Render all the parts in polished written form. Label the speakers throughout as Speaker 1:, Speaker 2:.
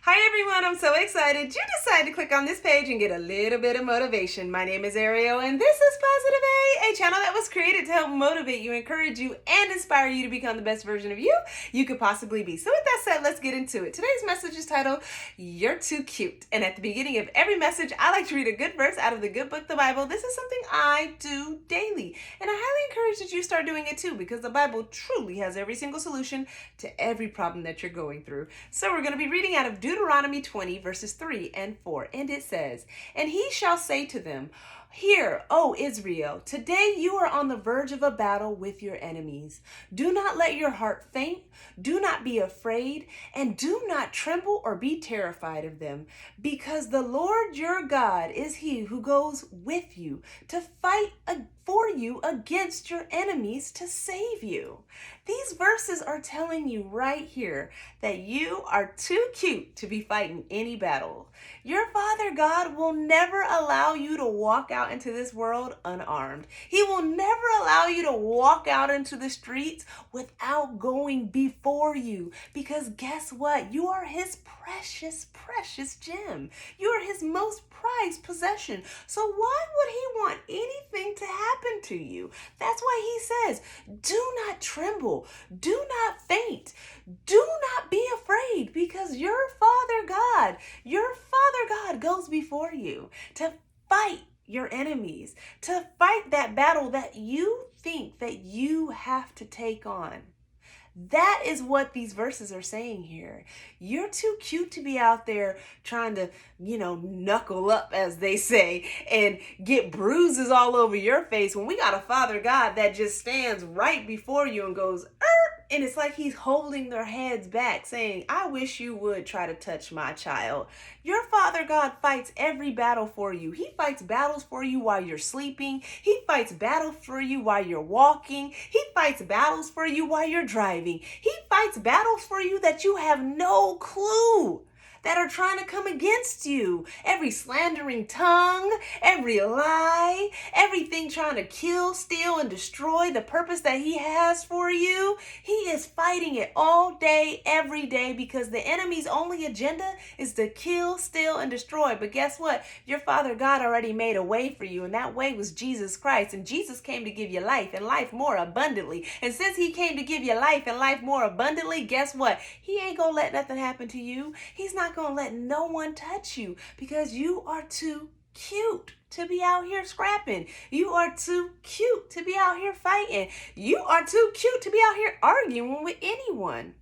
Speaker 1: Hi everyone, I'm so excited you decided to click on this page and get a little bit of motivation. My name is Ariel and this is Positive A channel that was created to help motivate you, encourage you, and inspire you to become the best version of you could possibly be. So with that said, let's get into it. Today's message is titled, You're Too Cute. And at the beginning of every message, I like to read a good verse out of the good book, the Bible. This is something I do daily. And I highly encourage that you start doing it too, because the Bible truly has every single solution to every problem that you're going through. So we're going to be reading out of Deuteronomy 20 verses 3 and 4. And it says, And he shall say to them, Hear, O Israel, today you are on the verge of a battle with your enemies. Do not let your heart faint. Do not be afraid, and do not tremble or be terrified of them, because the Lord your God is he who goes with you to fight for you against your enemies to save you. These verses are telling you right here that you are too cute to be fighting any battle. Your Father God will never allow you to walk out into this world unarmed. He will never allow you to walk out into the streets without going before you. Because guess what? You are his precious, precious gem. You are his most prized possession. So why would he want anything to happen to you? That's why he says, do not tremble. Do not faint. Do not be afraid, because your Father God goes before you to fight your enemies, to fight that battle that you think that you have to take on. That is what these verses are saying here. You're too cute to be out there trying to, knuckle up, as they say, and get bruises all over your face when we got a Father God that just stands right before you and goes, and it's like he's holding their heads back saying, I wish you would try to touch my child. Your Father God fights every battle for you. He fights battles for you while you're sleeping. He fights battles for you while you're walking. He fights battles for you while you're driving. He fights battles for you that you have no clue that are trying to come against you. Every slandering tongue, every lie, everything trying to kill, steal, and destroy the purpose that he has for you. He is fighting it all day, every day, because the enemy's only agenda is to kill, steal, and destroy. But guess what? Your Father God already made a way for you, and that way was Jesus Christ. And Jesus came to give you life, and life more abundantly. And since he came to give you life and life more abundantly, guess what? He ain't gonna let nothing happen to you. He's not gonna let no one touch you, because you are too cute to be out here scrapping. You are too cute to be out here fighting. You are too cute to be out here arguing with anyone.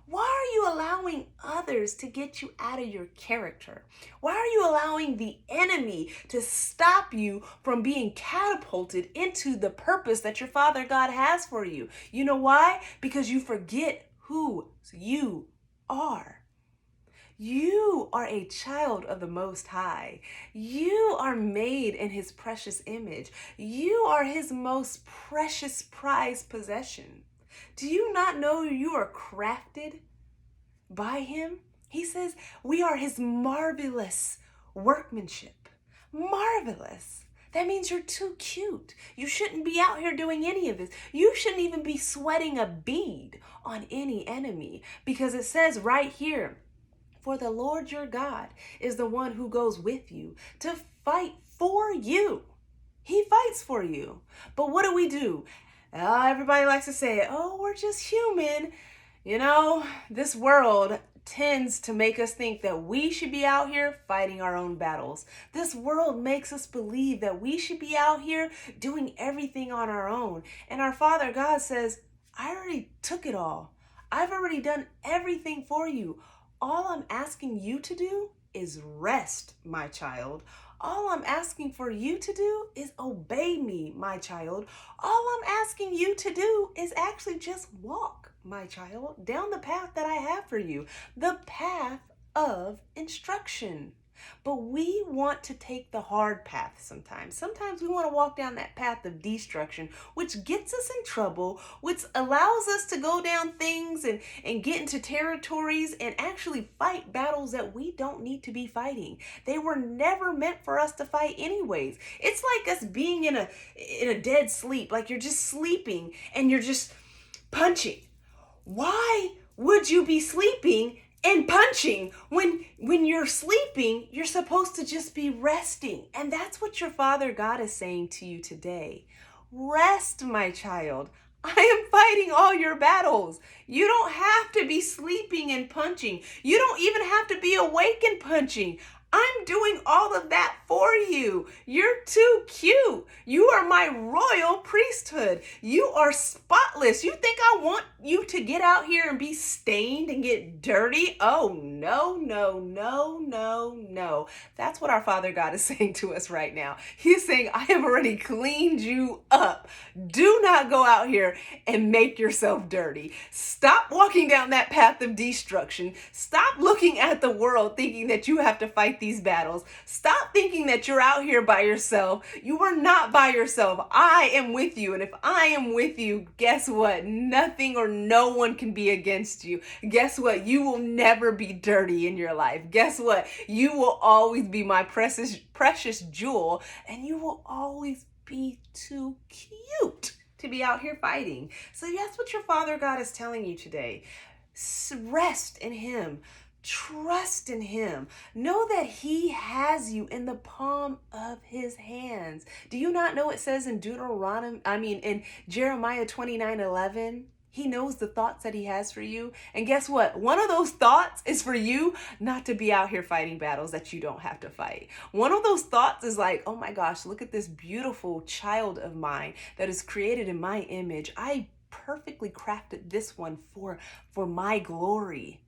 Speaker 1: Why are you allowing others to get you out of your character? Why are you allowing the enemy to stop you from being catapulted into the purpose that your Father God has for you? You know why? Because you forget who you are. You are a child of the Most High. You are made in his precious image. You are his most precious prized possession. Do you not know you are crafted by him? He says we are his marvelous workmanship. Marvelous. That means you're too cute. You shouldn't be out here doing any of this. You shouldn't even be sweating a bead on any enemy, because it says right here, for the Lord your God is the one who goes with you to fight for you. He fights for you. But what do? Everybody likes to say, oh, we're just human. This world tends to make us think that we should be out here fighting our own battles. This world makes us believe that we should be out here doing everything on our own. And our Father God says, I already took it all. I've already done everything for you. All I'm asking you to do is rest, my child. All I'm asking for you to do is obey me, my child. All I'm asking you to do is actually just walk, my child, down the path that I have for you, the path of instruction. But we want to take the hard path sometimes. Sometimes we want to walk down that path of destruction, which gets us in trouble, which allows us to go down things and get into territories and actually fight battles that we don't need to be fighting. They were never meant for us to fight anyways. It's like us being in a dead sleep, like you're just sleeping and you're just punching. Why would you be sleeping and punching. When you're sleeping, you're supposed to just be resting. And that's what your Father God is saying to you today. Rest, my child. I am fighting all your battles. You don't have to be sleeping and punching. You don't even have to be awake and punching. I'm doing all of that for you. You're too cute. You are my royal priesthood. You are spotless. You think I want you to get out here and be stained and get dirty? Oh, no, no, no, no, no. That's what our Father God is saying to us right now. He's saying, I have already cleaned you up. Do not go out here and make yourself dirty. Stop walking down that path of destruction. Stop looking at the world thinking that you have to fight these battles. Stop thinking that you're out here by yourself. You are not by yourself. I am with you. And if I am with you, guess what? Nothing or no one can be against you. Guess what? You will never be dirty in your life. Guess what? You will always be my precious jewel, and you will always be too cute to be out here fighting. So that's what your Father God is telling you today. Rest in Him. Trust in Him. Know that He has you in the palm of His hands. Do you not know it says in in Jeremiah 29:11? He knows the thoughts that He has for you. And guess what? One of those thoughts is for you not to be out here fighting battles that you don't have to fight. One of those thoughts is like, oh my gosh, look at this beautiful child of mine that is created in my image. I perfectly crafted this one for my glory.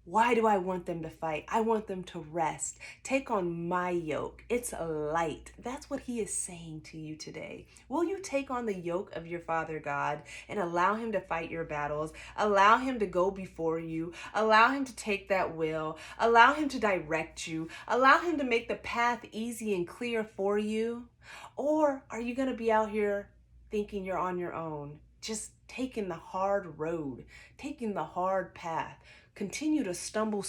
Speaker 1: Why do I want them to fight? I want them to rest. Take on my yoke. It's light. That's what He is saying to you today. Will you take on the yoke of your Father God and allow Him to fight your battles? Allow Him to go before you. Allow Him to take that will. Allow Him to direct you. Allow Him to make the path easy and clear for you? Or are you going to be out here thinking you're on your own, just taking the hard road, taking the hard path? Continue to stumble.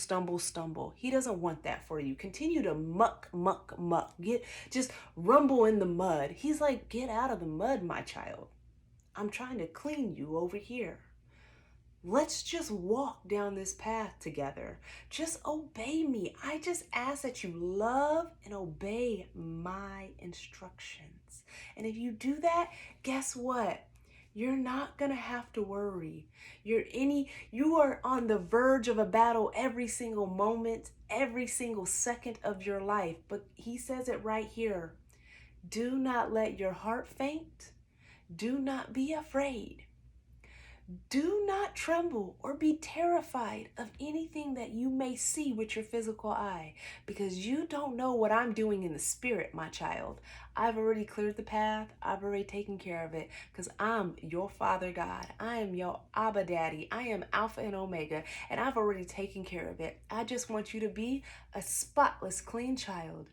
Speaker 1: He doesn't want that for you. Continue to muck. Just rumble in the mud. He's like, get out of the mud, my child. I'm trying to clean you over here. Let's just walk down this path together. Just obey me. I just ask that you love and obey my instructions. And if you do that, guess what? You're not going to have to worry. You are on the verge of a battle every single moment, every single second of your life. But He says it right here. Do not let your heart faint. Do not be afraid. Do not tremble or be terrified of anything that you may see with your physical eye, because you don't know what I'm doing in the spirit, my child. I've already cleared the path. I've already taken care of it, because I'm your Father God. I am your Abba Daddy. I am Alpha and Omega, and I've already taken care of it. I just want you to be a spotless, clean child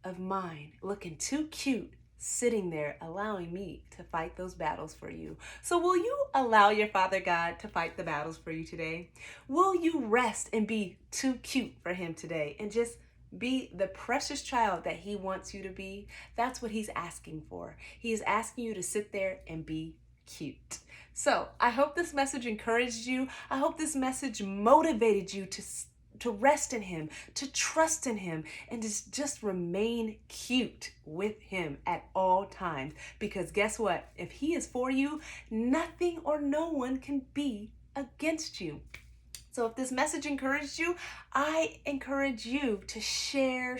Speaker 1: of mine, looking too cute, sitting there allowing me to fight those battles for you. So will you allow your Father God to fight the battles for you today? Will you rest and be too cute for Him today and just be the precious child that He wants you to be? That's what He's asking for. He is asking you to sit there and be cute. So I hope this message encouraged you. I hope this message motivated you to rest in Him, to trust in Him, and to just remain cute with Him at all times. Because guess what? If He is for you, nothing or no one can be against you. So if this message encouraged you, I encourage you to share,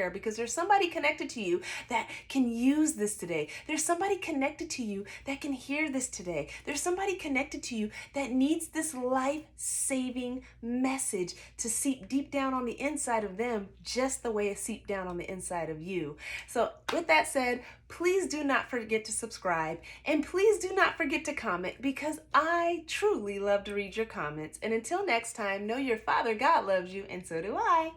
Speaker 1: because there's somebody connected to you that can use this today. There's somebody connected to you that can hear this today. There's somebody connected to you that needs this life-saving message to seep deep down on the inside of them, just the way it seeped down on the inside of you. So with that said, please do not forget to subscribe, and please do not forget to comment, because I truly love to read your comments. And until next time, know your Father God loves you, and so do I.